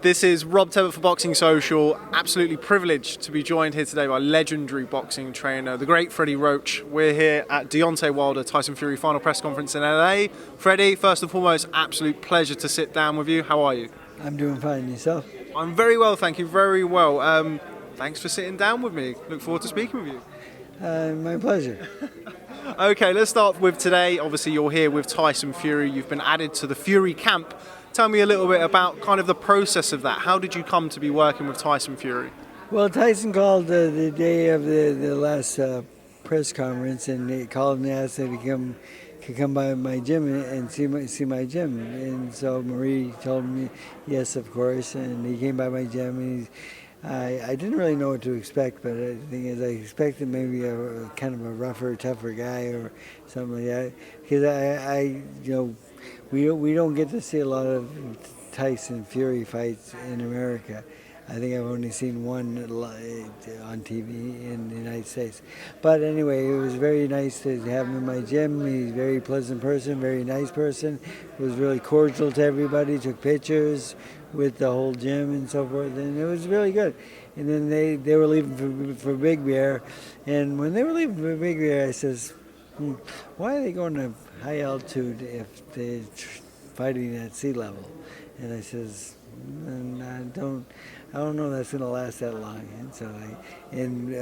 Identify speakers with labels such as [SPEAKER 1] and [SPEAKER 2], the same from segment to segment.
[SPEAKER 1] This is Rob Tebbutt for Boxing Social. Absolutely privileged to be joined here today by legendary boxing trainer, the great Freddie Roach. We're here at Deontay Wilder Tyson Fury final press conference in LA. Freddie, first and foremost, absolute pleasure to sit down with you. How are you?
[SPEAKER 2] I'm doing fine. Yourself?
[SPEAKER 1] I'm very well, thank you. Very well. Thanks for sitting down with me. Look forward to speaking with you.
[SPEAKER 2] My pleasure.
[SPEAKER 1] Okay, let's start with today. Obviously, you're here with Tyson Fury. You've been added to the Fury camp. Tell me a little bit about kind of the process of that. How did you come to be working with Tyson Fury?
[SPEAKER 2] Well, Tyson called the day of the last press conference, and he called and asked if he could come by my gym and see my gym. And so Marie told me yes, of course, and he came by my gym. And I didn't really know what to expect, but the thing is, I expected maybe a kind of a rougher, tougher guy or something like that, because we don't get to see a lot of Tyson Fury fights in America. I think I've only seen one on TV in the United States. But anyway, it was very nice to have him in my gym. He's a very pleasant person, very nice person. Was really cordial to everybody, took pictures with the whole gym and so forth, and it was really good. And then they were leaving for Big Bear, and when they were leaving for Big Bear, I says, why are they going to high altitude if they're fighting at sea level? And I says, I don't know that's going to last that long. And so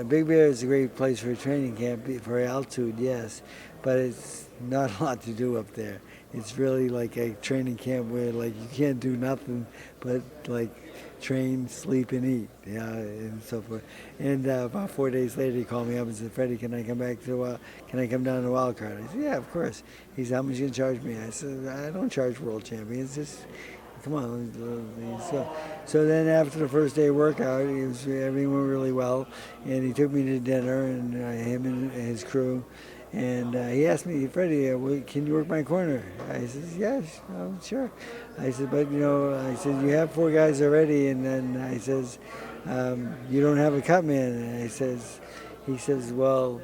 [SPEAKER 2] Big Bear is a great place for a training camp, for altitude, yes, but it's not a lot to do up there. It's really like a training camp where like you can't do nothing but like train, sleep, and eat, and so forth. And about 4 days later, he called me up and said, "Freddie, can I come down to Wild Card?" I said, "Yeah, of course." He said, "How much you gonna charge me?" I said, "I don't charge world champions. Just come on." So then after the first day workout, everything went really well, and he took me to dinner, and him and his crew. And he asked me, "Freddie, can you work my corner?" I said, "Yes, sure." I said, "But you have 4 guys already." And then I says, "You don't have a cut man." And he says, "Well,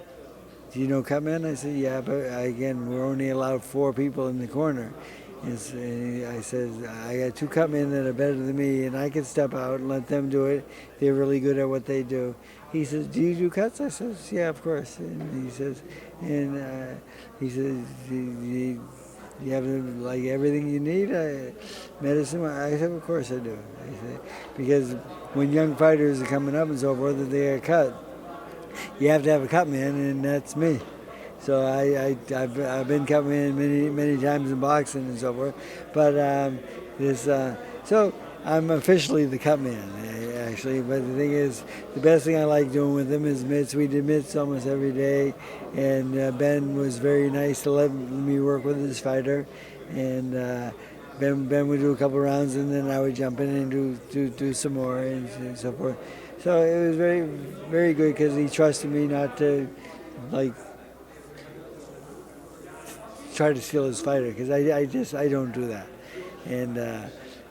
[SPEAKER 2] do you know cut man?" I said, "Yeah, but again, we're only allowed 4 people in the corner." And I says, "I got 2 cut men that are better than me, and I can step out and let them do it. They're really good at what they do." He says, "Do you do cuts?" I says, "Yeah, of course." And he says, "You have like everything you need, medicine?" I said, "Of course I do." I said, because when young fighters are coming up and so forth, that they are cut, you have to have a cut man, and that's me. So I've been cut man many times in boxing and so forth, but so I'm officially the cut man, actually. But the thing is, the best thing I like doing with him is mitts. We did mitts almost every day, and Ben was very nice to let me work with his fighter. And Ben would do a couple rounds, and then I would jump in and do some more and so forth. So it was very, very good because he trusted me not to try to steal his fighter, because I don't do that. And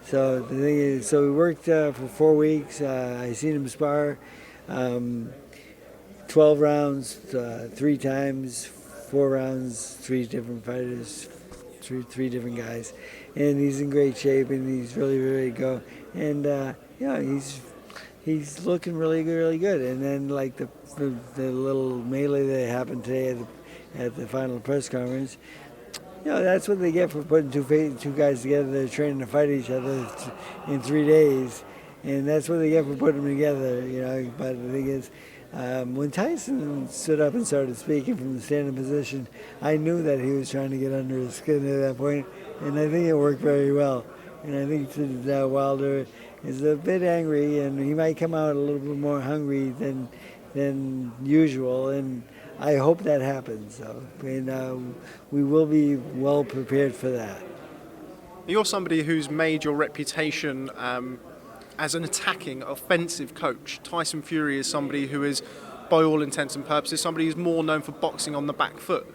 [SPEAKER 2] so the thing is, so we worked for 4 weeks. I seen him spar 12 rounds 3 times, 4 rounds, 3 different fighters, three different guys, and he's in great shape, and he's really, really good. And he's looking really good, really good. And then like the little melee that happened today at the final press conference. That's what they get for putting two guys together. They're training to fight each other in 3 days, and that's what they get for putting them together. But the thing is, when Tyson stood up and started speaking from the standing position, I knew that he was trying to get under his skin at that point, and I think it worked very well. And I think that Wilder is a bit angry, and he might come out a little bit more hungry than usual, and I hope that happens. So, we will be well prepared for that.
[SPEAKER 1] You're somebody who's made your reputation as an attacking, offensive coach. Tyson Fury is somebody who is, by all intents and purposes, somebody who's more known for boxing on the back foot.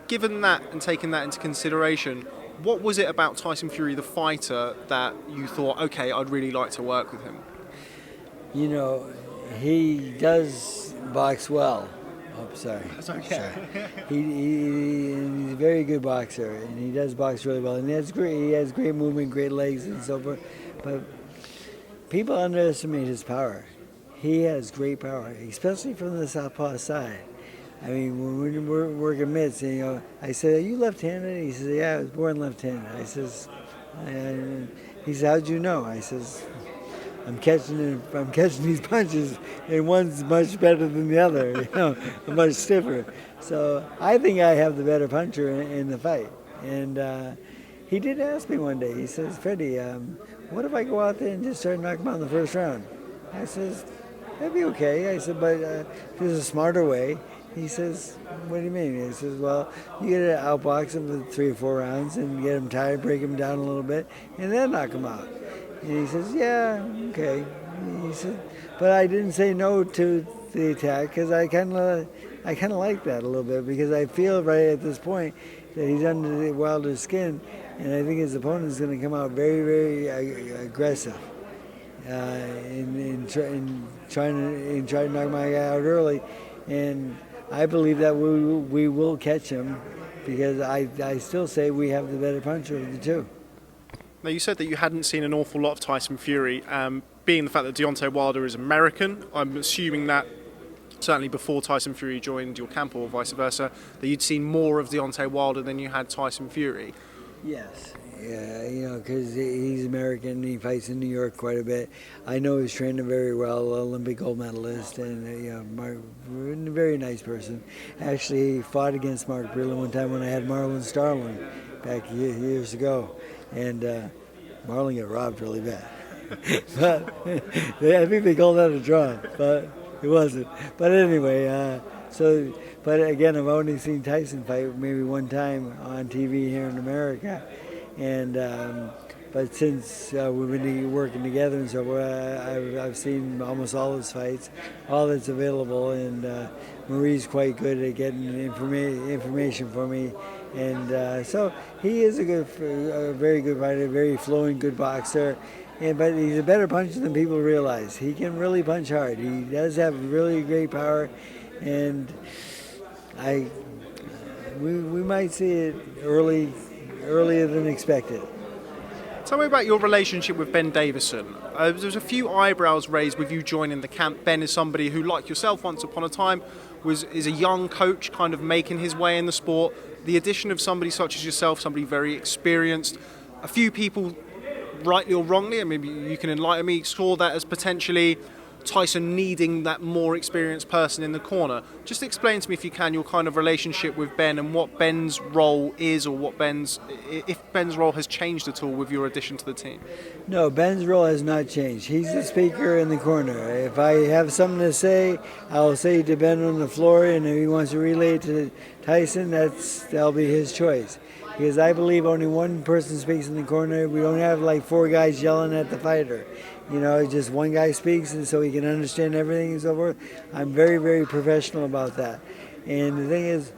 [SPEAKER 1] Given that and taking that into consideration, what was it about Tyson Fury, the fighter, that you thought, okay, I'd really like to work with him?
[SPEAKER 2] He does box well. Oh, sorry.
[SPEAKER 1] That's okay.
[SPEAKER 2] Sorry. He's a very good boxer, and he does box really well. And he has great movement, great legs, and so forth. But people underestimate his power. He has great power, especially from the southpaw side. I mean, when we're working mitts, I said, "Are you left-handed?" He says, "Yeah, I was born left-handed." I says, and he said, "How'd you know?" I says, I'm catching these punches, and one's much better than the other, much stiffer. So I think I have the better puncher in the fight. And he did ask me one day, he says, "Freddie, what if I go out there and just start knocking him out in the first round?" I says, "That'd be okay." I said, "But there's a smarter way." He says, "What do you mean?" He says, "Well, you get to outbox him for 3 or 4 rounds and get him tired, break him down a little bit, and then knock him out." And he says, "Yeah, okay." He said, but I didn't say no to the attack because I kind of like that a little bit, because I feel right at this point that he's under Wilder's skin, and I think his opponent is going to come out very, very aggressive in trying to knock my guy out early, and I believe that we will catch him, because I still say we have the better puncher of the two.
[SPEAKER 1] Now, you said that you hadn't seen an awful lot of Tyson Fury. Being the fact that Deontay Wilder is American, I'm assuming that certainly before Tyson Fury joined your camp, or vice versa, that you'd seen more of Deontay Wilder than you had Tyson Fury.
[SPEAKER 2] Yes. Yeah, because he's American. He fights in New York quite a bit. I know he's trained very well, Olympic gold medalist, and a very nice person. Actually, he fought against Mark Breland one time when I had Marlon Starling back years ago, and Marlon got robbed really bad. But I think they called that a draw, but it wasn't. But anyway, but again, I've only seen Tyson fight maybe one time on TV here in America. And but since we've been working together and so I've seen almost all his fights, all that's available, and Marie's quite good at getting information for me, and so he is a very good fighter, very flowing, good boxer. But he's a better puncher than people realize. He can really punch hard. He does have really great power, and we might see it earlier than expected.
[SPEAKER 1] Tell me about your relationship with Ben Davison. There's a few eyebrows raised with you joining the camp. Ben is somebody who, like yourself, once upon a time, is a young coach, kind of making his way in the sport. The addition of somebody such as yourself, somebody very experienced, a few people, rightly or wrongly, and maybe you can enlighten me, saw that as potentially Tyson needing that more experienced person in the corner. Just explain to me, if you can, your kind of relationship with Ben and what Ben's role is, or if Ben's role has changed at all with your addition to the team.
[SPEAKER 2] No, Ben's role has not changed. He's the speaker in the corner. If I have something to say, I'll say to Ben on the floor, and if he wants to relay it to Tyson, that'll be his choice. Because I believe only one person speaks in the corner. We don't have like 4 guys yelling at the fighter. Just one guy speaks, and so he can understand everything and so forth. I'm very, very professional about that. And the thing is,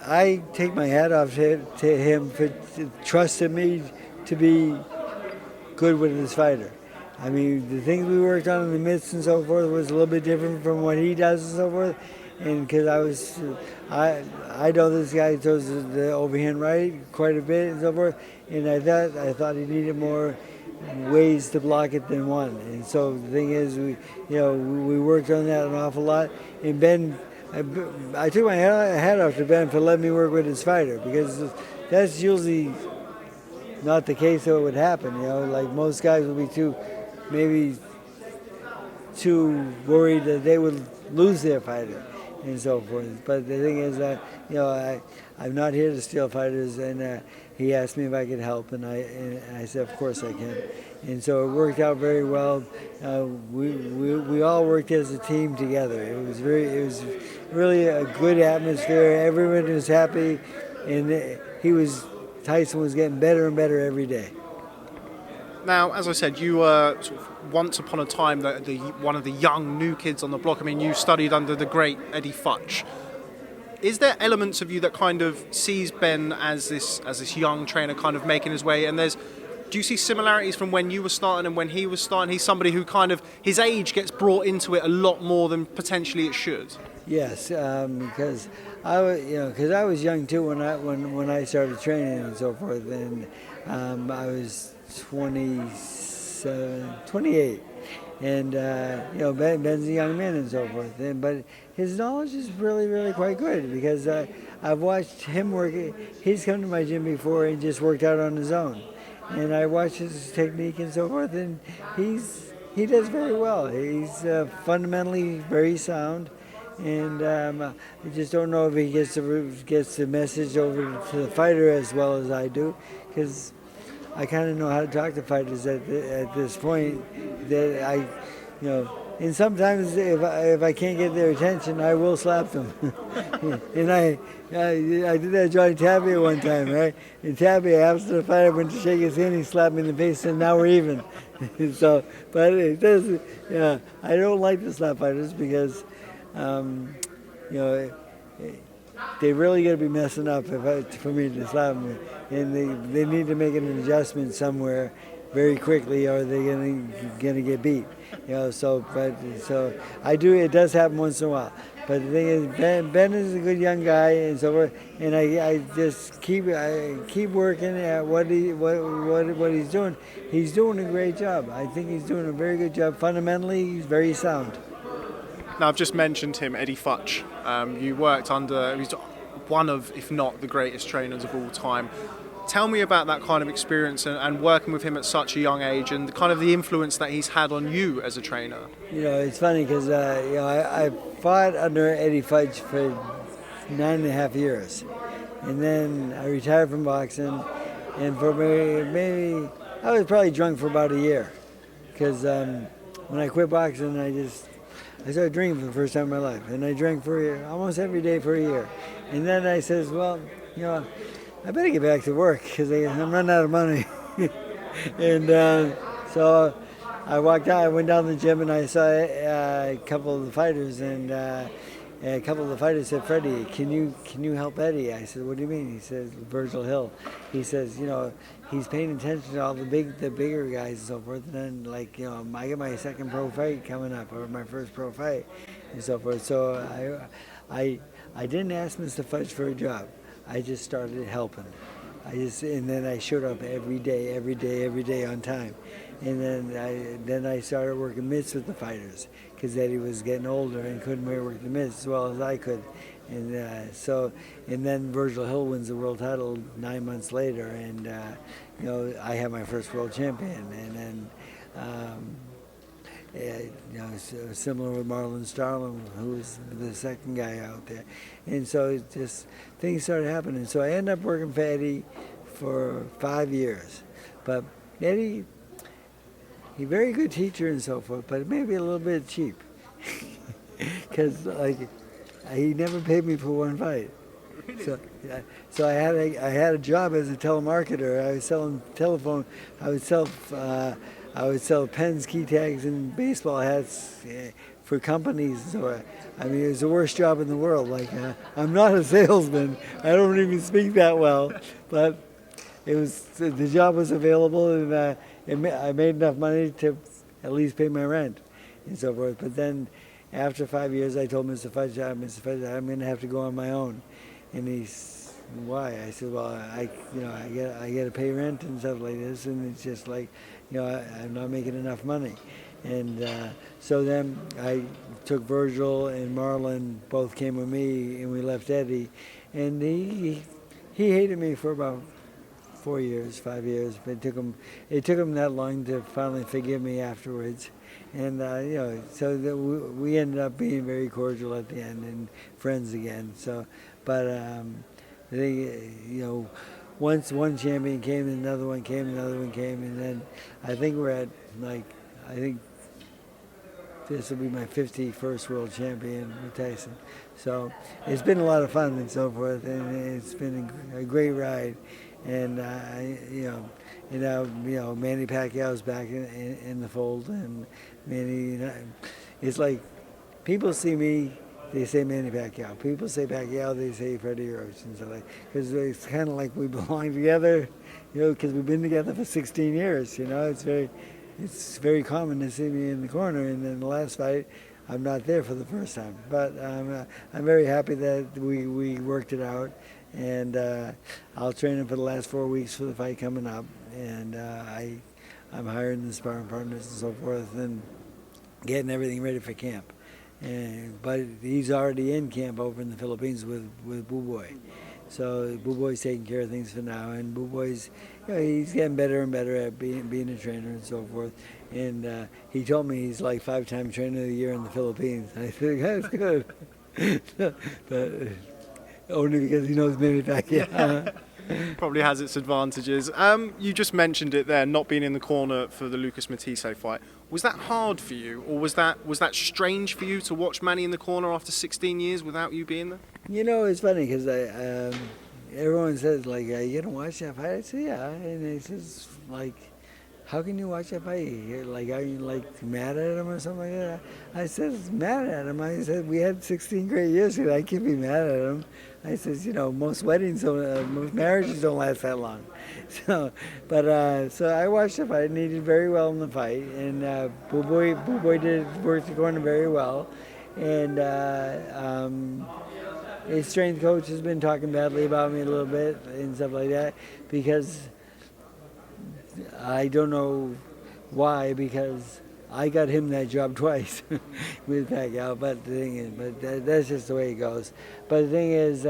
[SPEAKER 2] I take my hat off to him for trusting me to be good with his fighter. I mean, the things we worked on in the midst and so forth was a little bit different from what he does and so forth. And because I know this guy throws the overhand right quite a bit and so forth, and I thought he needed more ways to block it than one. And so the thing is, we worked on that an awful lot. And Ben, I took my hat off to Ben for letting me work with his fighter, because that's usually not the case that it would happen. Like most guys would be too worried that they would lose their fighter and so forth. But the thing is that I'm not here to steal fighters, and he asked me if I could help, and I said of course I can. And so it worked out very well. We all worked as a team together. It was really a good atmosphere. Everyone was happy, and Tyson was getting better and better every day.
[SPEAKER 1] Now, as I said, you were sort of once upon a time one of the young new kids on the block. I mean, you studied under the great Eddie Futch. Is there elements of you that kind of sees Ben as this young trainer kind of making his way? And do you see similarities from when you were starting and when he was starting? He's somebody who kind of, his age gets brought into it a lot more than potentially it should.
[SPEAKER 2] Yes, because I was young too when I started training and so forth, and I was 27 He's 28. And, Ben's a young man and so forth. But his knowledge is really, really quite good because I've watched him work. He's come to my gym before and just worked out on his own. And I watch his technique and so forth, and he does very well. He's fundamentally very sound. And I just don't know if he gets the message over to the fighter as well as I do, because I kind of know how to talk to fighters at this point. That and sometimes if I can't get their attention, I will slap them. And I did that to Johnny Tabby one time, right? And Tabby, after the fight, I went to shake his hand, he slapped me in the face, and now we're even. So, but it does, I don't like to slap fighters because, they really got to be messing up for me to slap them, and they need to make an adjustment somewhere very quickly, or they're gonna get beat. So I do. It does happen once in a while. But the thing is, Ben is a good young guy, and so forth. And I just keep working at what he's doing. He's doing a great job. I think he's doing a very good job. Fundamentally, he's very sound.
[SPEAKER 1] Now, I've just mentioned him, Eddie Futch. You worked under, he's one of, if not the greatest trainers of all time. Tell me about that kind of experience and working with him at such a young age and kind of the influence that he's had on you as a trainer.
[SPEAKER 2] It's funny because, I fought under Eddie Futch for 9.5 years. And then I retired from boxing. And for maybe I was probably drunk for about a year. Because when I quit boxing, I started drinking for the first time in my life, and I drank for almost every day for a year. And then I says, well, I better get back to work because I'm running out of money. And so I walked out, I went down to the gym, and I saw a couple of the fighters, and a couple of the fighters said, Freddie, can you help Eddie? I said, what do you mean? He says, Virgil Hill. He says, he's paying attention to all the bigger guys and so forth. And then, I get my second pro fight coming up, or my first pro fight, and so forth. So I didn't ask Mr. Futch for a job. I just started helping. And then I showed up every day on time. And then I started working mitts with the fighters because Eddie was getting older and couldn't work the mitts as well as I could. And then Virgil Hill wins the world title 9 months later, and I have my first world champion. And then similar with Marlon Starlin, who was the second guy out there. And so just things started happening. So I ended up working for Eddie for 5 years. But Eddie, he's a very good teacher and so forth, but maybe a little bit cheap. Because he never paid me for one fight. So I had a job as a telemarketer. I was selling telephone. I would sell pens, key tags, and baseball hats for companies. So it was the worst job in the world. I'm not a salesman. I don't even speak that well, but the job was available, and I made enough money to at least pay my rent and so forth. But then, after 5 years, I told Mr. Futch, I'm going to have to go on my own. And he's, why? I said, well, I got to pay rent and stuff like this, and it's just I'm not making enough money. And so then I took Virgil and Marlon, both came with me, and we left Eddie. And he hated me for about 5 years, but it took him that long to finally forgive me afterwards. And so that we ended up being very cordial at the end and friends again. So, but I think once one champion came, another one came, and then I think we're at I think this will be my 51st world champion with Tyson. So it's been a lot of fun and so forth, and it's been a great ride. And Manny Pacquiao's back in the fold, and Manny, it's like people see me, they say Manny Pacquiao. People say Pacquiao, they say Freddie Roach, and so because it's kind of like we belong together, because we've been together for 16 years. It's very common to see me in the corner, and then the last fight, I'm not there for the first time. But I'm very happy that we worked it out. And I'll train him for the last 4 weeks for the fight coming up. And I'm hiring the sparring partners and so forth, and getting everything ready for camp. But he's already in camp over in the Philippines with Boo Boy. So Boo Boy's taking care of things for now, and Boo Boy's, he's getting better and better at being a trainer and so forth. And he told me he's like 5-time trainer of the year in the Philippines. I think that's good, but only because he knows Manny Pacquiao.
[SPEAKER 1] Probably has its advantages. You just mentioned it there, not being in the corner for the Lucas Matisse fight. Was that hard for you, or was that strange for you to watch Manny in the corner after 16 years without you being there?
[SPEAKER 2] It's funny because everyone says, like, you gonna watch that fight? I said, yeah. And he says, like, how can you watch that fight? Like, are you, like, mad at him or something like that? I said, mad at him. I said, we had 16 great years here. I can't be mad at him. I says, most weddings, most marriages don't last that long. So I watched the fight, and he did very well in the fight. And Boo Boy worked the corner very well. And his strength coach has been talking badly about me a little bit and stuff like that, because I don't know why, because I got him that job twice with Pacquiao. But the thing is, that's just the way it goes. But the thing is,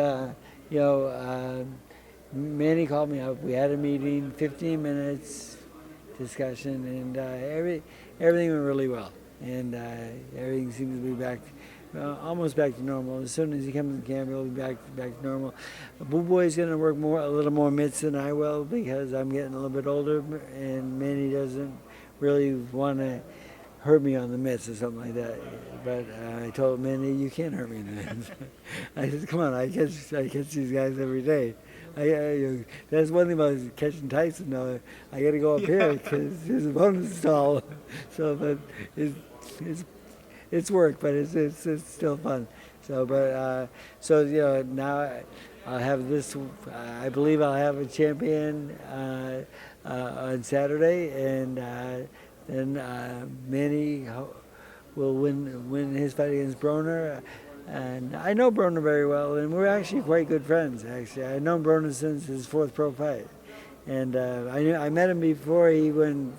[SPEAKER 2] Manny called me up. We had a meeting, 15 minutes discussion, and everything went really well. And everything seems to be back. Almost back to normal. As soon as he comes in camp, he'll be back to normal. Boo Boy's going to work a little more mitts than I will, because I'm getting a little bit older, and Manny doesn't really want to hurt me on the mitts or something like that. But I told Manny, you can't hurt me in the mitts. I said, come on, I catch these guys every day. That's one thing about catching Tyson, though. I got to go up here because his opponent's is tall. So, but it's work, but it's still fun. So, now I'll have this. I believe I'll have a champion on Saturday, and then Manny will win his fight against Broner. And I know Broner very well, and we're actually quite good friends. Actually, I've known Broner since his 4th pro fight, and I met him before he went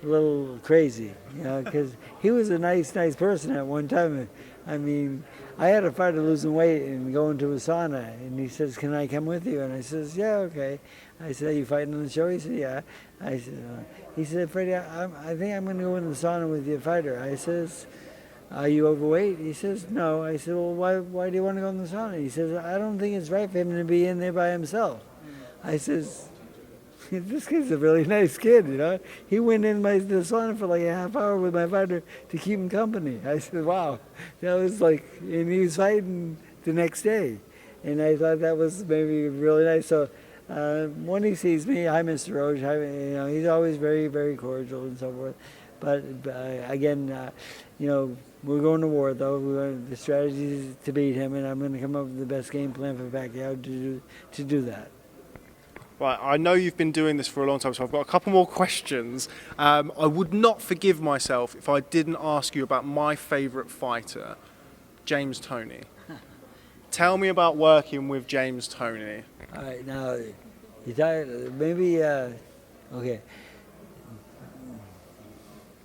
[SPEAKER 2] a little crazy, because he was a nice person at one time. I mean, I had a fighter losing weight and going to a sauna, and he says, "Can I come with you?" And I says, "Yeah, okay." I said, "Are you fighting on the show?" He said, "Yeah." I said, he said, "Freddie, I think I'm going to go in the sauna with your fighter." I says, "Are you overweight?" He says, "No." I said, "Well, why do you want to go in the sauna?" He says, "I don't think it's right for him to be in there by himself." I says, "This kid's a really nice kid, He went in the sauna for like a half hour with my fighter to keep him company." I said, "Wow." That was like, and he was fighting the next day. And I thought that was maybe really nice. So when he sees me, hi, Mr. Roach. He's always very, very cordial and so forth. But again, we're going to war, though. The strategy is to beat him, and I'm going to come up with the best game plan for Pacquiao to do that.
[SPEAKER 1] Right, I know you've been doing this for a long time, so I've got a couple more questions. I would not forgive myself if I didn't ask you about my favourite fighter, James Toney. Tell me about working with James Toney.
[SPEAKER 2] All right, now, maybe, okay.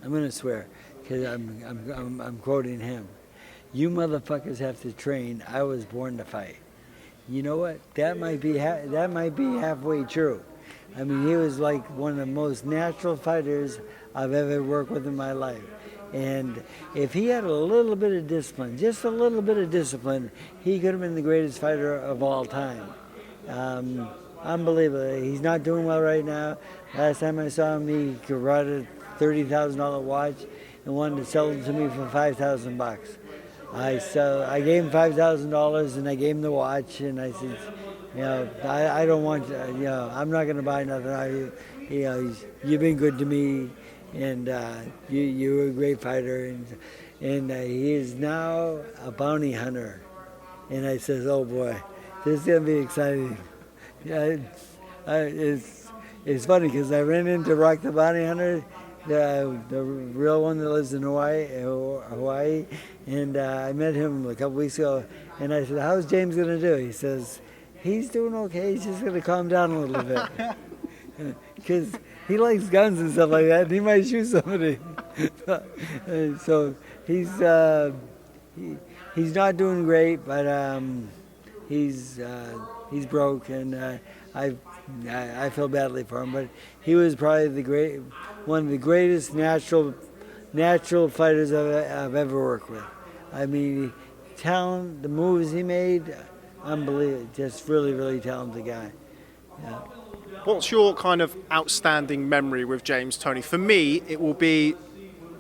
[SPEAKER 2] I'm going to swear, because I'm quoting him. "You motherfuckers have to train. I was born to fight." You know what? That might be halfway true. I mean, he was like one of the most natural fighters I've ever worked with in my life. And if he had a little bit of discipline, just a little bit of discipline, he could have been the greatest fighter of all time. Unbelievable. He's not doing well right now. Last time I saw him, he brought a $30,000 watch and wanted to sell it to me for $5,000. I gave him $5,000 and I gave him the watch, and I said, I don't want, I'm not going to buy nothing. You've been good to me, and you're a great fighter, and he is now a bounty hunter. And I says, oh boy, this is going to be exciting. Yeah, it's funny because I ran into Rock the Bounty Hunter, the real one that lives in Hawaii, and I met him a couple weeks ago, and I said, how's James going to do? He says, he's doing okay, he's just going to calm down a little bit. Because he likes guns and stuff like that. And he might shoot somebody. So he's not doing great, but he's broke, and I feel badly for him. But he was probably one of the greatest natural fighters I've ever worked with. I mean, talent, the moves he made, unbelievable. Just really, really talented guy. Yeah.
[SPEAKER 1] What's your kind of outstanding memory with James Toney? For me, it will be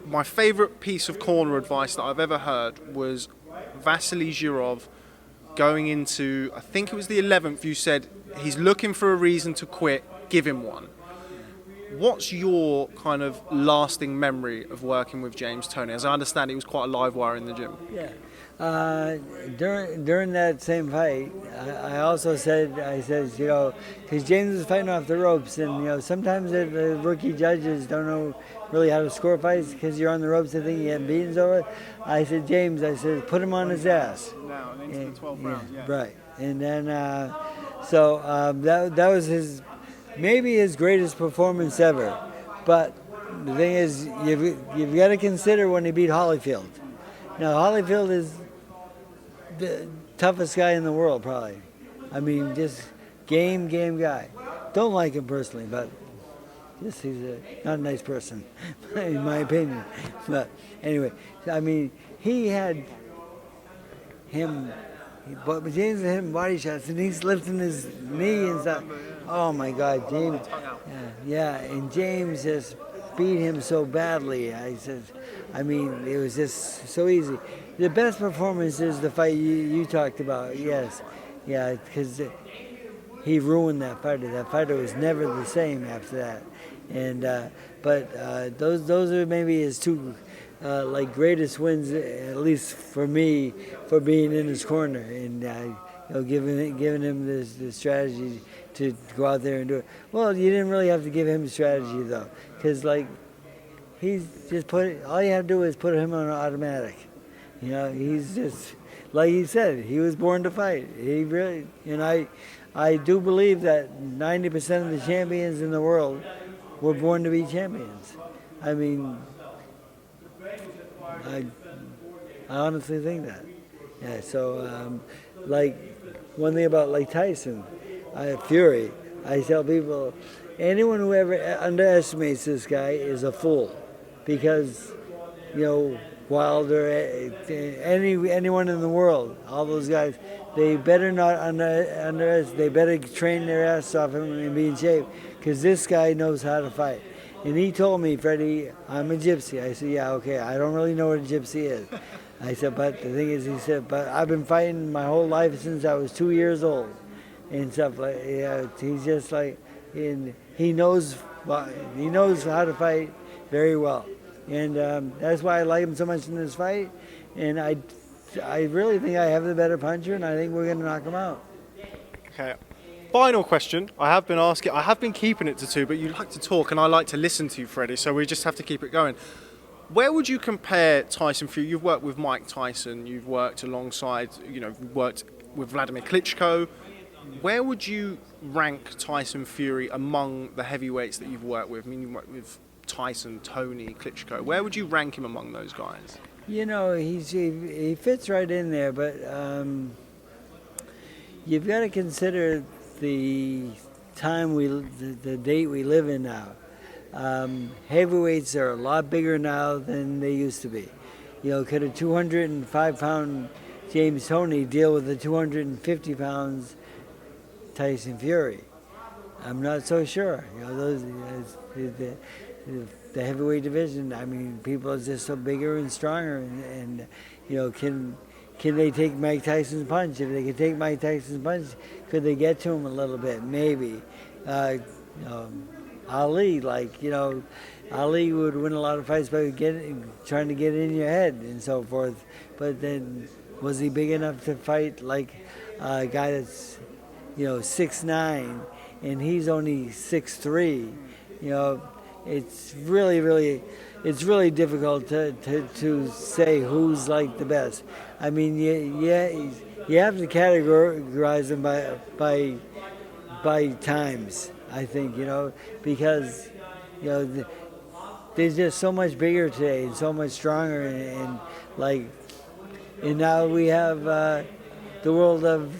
[SPEAKER 1] my favourite piece of corner advice that I've ever heard was Vasily Zhirov going into, I think it was the 11th, you said, he's looking for a reason to quit, give him one. What's your kind of lasting memory of working with James Toney? As I understand, he was quite a live wire in the gym.
[SPEAKER 2] Yeah. During that same fight, I said, because James was fighting off the ropes, and sometimes the rookie judges don't know really how to score fights because you're on the ropes and think you get beatings over. I said, James, put him on his ass.
[SPEAKER 1] Now, into the 12 rounds, yeah.
[SPEAKER 2] Right. And then, that was maybe his greatest performance ever. But the thing is, you've got to consider when he beat Holyfield. Now, Holyfield is the toughest guy in the world, probably. I mean, just game guy. Don't like him personally, but he's not a nice person, in my opinion. But anyway, I mean, he had him, but James had him body shots, and he's lifting his knee and stuff. Oh my God, James! Yeah, and James just beat him so badly. It was just so easy. The best performance is the fight you talked about. Yes, yeah, because he ruined that fighter. That fighter was never the same after that. And but those are maybe his two greatest wins, at least for me, for being in his corner and giving him the strategy to go out there and do it. Well, you didn't really have to give him a strategy though, because he's just all you have to do is put him on automatic. He's just, like he said, he was born to fight. He really, I do believe that 90% of the champions in the world were born to be champions. I mean, I honestly think that. Yeah, so, one thing about Tyson, Fury, I tell people, anyone who ever underestimates this guy is a fool, because, Wilder, anyone in the world, all those guys, they better not underestimate. They better train their ass off him and be in shape, because this guy knows how to fight. And he told me, Freddie, I'm a gypsy. I said, yeah, okay, I don't really know what a gypsy is. I said, but the thing is, he said, but I've been fighting my whole life since I was 2 years old and stuff he's just and he knows how to fight very well. And that's why I like him so much in this fight. And I really think I have the better puncher, and I think we're going to knock him out.
[SPEAKER 1] Okay. Final question. I have been keeping it to two, but you like to talk and I like to listen to you, Freddie, so we just have to keep it going. Where would you compare Tyson Fury? You've worked with Mike Tyson, you've worked alongside, worked with Vladimir Klitschko. Where would you rank Tyson Fury among the heavyweights that you've worked with? I mean, you worked with Tyson, Toney, Klitschko. Where would you rank him among those guys?
[SPEAKER 2] He fits right in there, but you've got to consider the time the date we live in now. Heavyweights are a lot bigger now than they used to be. Could a 205-pound James Toney deal with a 250 pounds Tyson Fury? I'm not so sure. The heavyweight division, I mean, people are just so bigger and stronger, and can they take Mike Tyson's punch? If they can take Mike Tyson's punch, could they get to him a little bit? Maybe. Ali, Ali would win a lot of fights by trying to get in your head and so forth. But then, was he big enough to fight a guy that's 6'9", and he's only 6'3"? It's really difficult to say who's the best. I mean, you have to categorize them by times, I think, because You know, they're just so much bigger today and so much stronger, and now we have the world of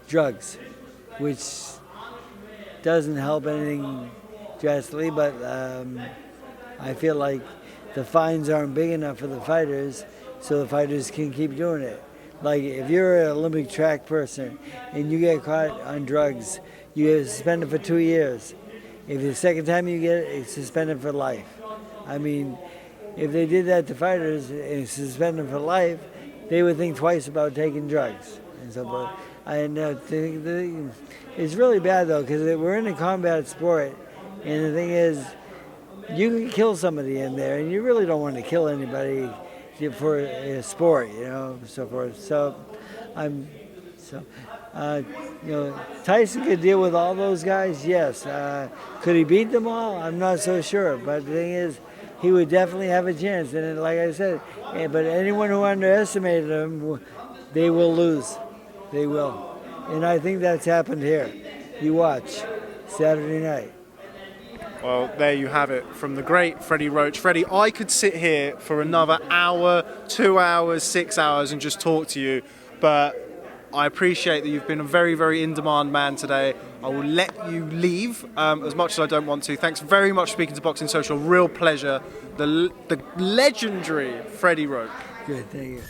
[SPEAKER 2] drugs, which doesn't help anything drastically, but I feel like the fines aren't big enough for the fighters, so the fighters can keep doing it. Like if you're an Olympic track person and you get caught on drugs, you get suspended for 2 years. If the second time you get it, it's suspended for life. I mean, if they did that to fighters and suspended them for life, they would think twice about taking drugs and so forth. And it's really bad though, because we're in a combat sport, and the thing is, you can kill somebody in there, and you really don't want to kill anybody for a sport, you know, so forth. So, Tyson could deal with all those guys, yes. Could he beat them all? I'm not so sure. But the thing is, he would definitely have a chance. And like I said, but anyone who underestimated him, they will lose. They will. And I think that's happened here. You watch Saturday night.
[SPEAKER 1] Well, there you have it from the great Freddie Roach. Freddie, I could sit here for another hour, 2 hours, 6 hours and just talk to you, but I appreciate that you've been a very, very in-demand man today. I will let you leave as much as I don't want to. Thanks very much for speaking to Boxing Social. Real pleasure. The legendary Freddie Roach.
[SPEAKER 2] Good, thank you.